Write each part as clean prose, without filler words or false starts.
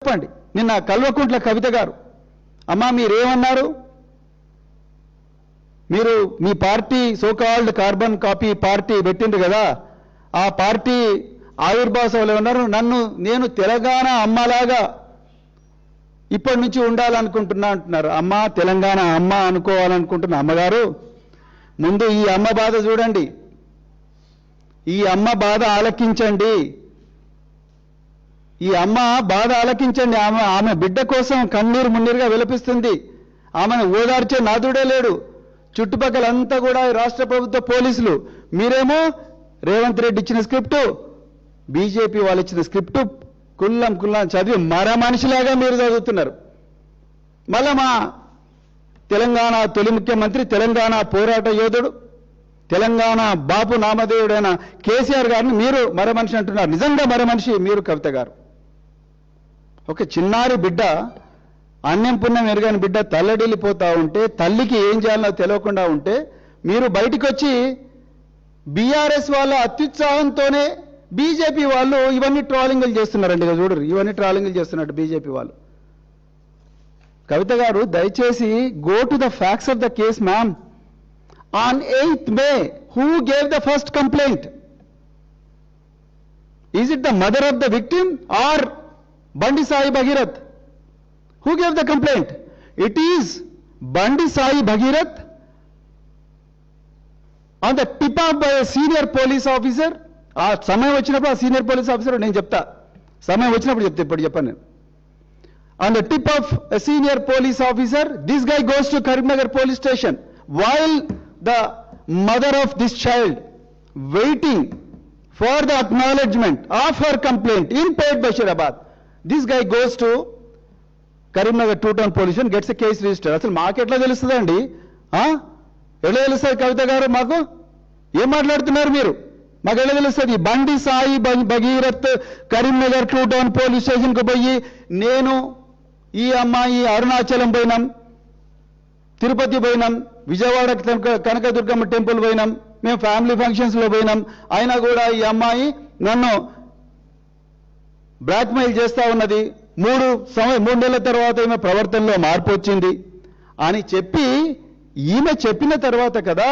చెప్పండి. నిన్న కల్వకుంట్ల కవిత గారు, అమ్మా మీరేమన్నారు? మీరు మీ party so called carbon copy party పెట్టిండ్రు కదా, ఆ పార్టీ ఆవిర్భావ సభలో ఉన్నారు, నేను తెలంగాణ అమ్మలాగా ఇప్పటి నుంచి ఉండాలనుకుంటున్నా అంటున్నారు. అమ్మ తెలంగాణ అమ్మ అనుకోవాలనుకుంటున్న అమ్మగారు, ముందు ఈ అమ్మ బాధ చూడండి, ఈ అమ్మ బాధ ఆలకించండి, ఈ అమ్మ బాధ ఆలకించండి. ఆమె బిడ్డ కోసం కన్నీరు మున్నీరుగా విలపిస్తుంది. ఆమెను ఓదార్చే నాదుడే లేడు. చుట్టుపక్కలంతా కూడా రాష్ట్ర ప్రభుత్వ పోలీసులు, మీరేమో రేవంత్ రెడ్డి ఇచ్చిన స్క్రిప్టు, బీజేపీ వాళ్ళు ఇచ్చిన స్క్రిప్టు కుల్లం చదివి మర మనిషిలాగా మీరు చదువుతున్నారు. మళ్ళా మా తెలంగాణ తొలి ముఖ్యమంత్రి, తెలంగాణ పోరాట యోధుడు, తెలంగాణ బాపు నామధేయుడైన కేసీఆర్ గారిని మీరు మర మనిషి అంటున్నారు. నిజంగా మర మనిషి మీరు కవిత గారు. ఒక చిన్నారి బిడ్డ, అన్నం పుణ్యం ఎరగని బిడ్డ తల్లడిల్లిపోతా ఉంటే, తల్లికి ఏం చేయాలో తెలియకుండా ఉంటే, మీరు బయటికి వచ్చి బీఆర్ఎస్ వాళ్ళ అత్యుత్సాహంతోనే బీజేపీ వాళ్ళు ఇవన్నీ ట్రాలింగ్లు చేస్తున్నారండి. ఇక చూడరు, ఇవన్నీ ట్రాలింగ్లు చేస్తున్నట్టు బీజేపీ వాళ్ళు. కవిత గారు దయచేసి go to the facts of the case ma'am. On 8th May, who gave the first complaint? Is it the mother of the victim or Bandi Sai Bhagirath? Who gave the complaint? It is Bandi Sai Bhagirath on the tip of by a senior police officer. ఆ సమయం వచ్చినప్పుడు ఆ senior police officer నేను చెప్తా, సమయం వచ్చినప్పుడు చెప్తా, ఇప్పుడు చెప్పాను నేను. On the tip of a senior police officer, this guy goes to Karimnagar police station while the mother of this child waiting for the acknowledgement of her complaint in Pet Bashirabad. This guy goes to Karimnagar two-town police station, gets a case registered. అసలు మాకు ఎట్లా తెలుస్తుందండి? ఎట్లా తెలుస్తుంది కవిత గారు? మాకు ఏం మాట్లాడుతున్నారు మీరు? మాకు ఎలా తెలుస్తుంది? బండి సాయి భగీరథ్ కరీంనగర్ టూ-టౌన్ పోలీస్ స్టేషన్కు పోయి, నేను ఈ అమ్మాయి అరుణాచలం పోయినాం, తిరుపతి పోయినాం, విజయవాడ కనకదుర్గమ్మ టెంపుల్ పోయినాం, మేము ఫ్యామిలీ ఫంక్షన్స్లో పోయినాం, అయినా కూడా ఈ అమ్మాయి నన్ను బ్లాక్మెయిల్ చేస్తా ఉన్నది, 3 నెలల తర్వాత ఈమె ప్రవర్తనలో మార్పు వచ్చింది అని చెప్పి, ఈమె చెప్పిన తర్వాత కదా,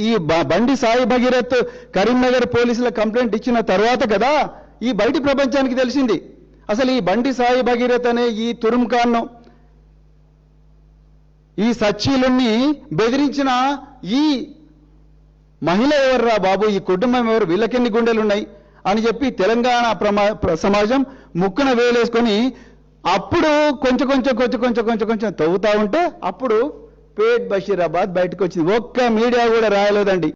ఈ బండి సాయి భగీరథ్ కరీంనగర్ పోలీసుల కంప్లైంట్ ఇచ్చిన తర్వాత కదా ఈ బయటి ప్రపంచానికి తెలిసింది. అసలు ఈ బండి సాయి భగీరథ్ అనే ఈ తురుంఖాన్ను, ఈ సచ్చీలుని బెదిరించిన ఈ మహిళ ఎవర్రా బాబు, ఈ కుటుంబం ఎవరు, వీళ్ళకెన్ని గుండెలున్నాయి అని చెప్పి తెలంగాణ సమాజం ముక్కున వేలేసుకొని అప్పుడు కొంచెం తవ్వుతా ఉంటే అప్పుడు పేట్ బషీరాబాద్ బయటకు వచ్చింది. ఒక్క మీడియా కూడా రాయలేదండి.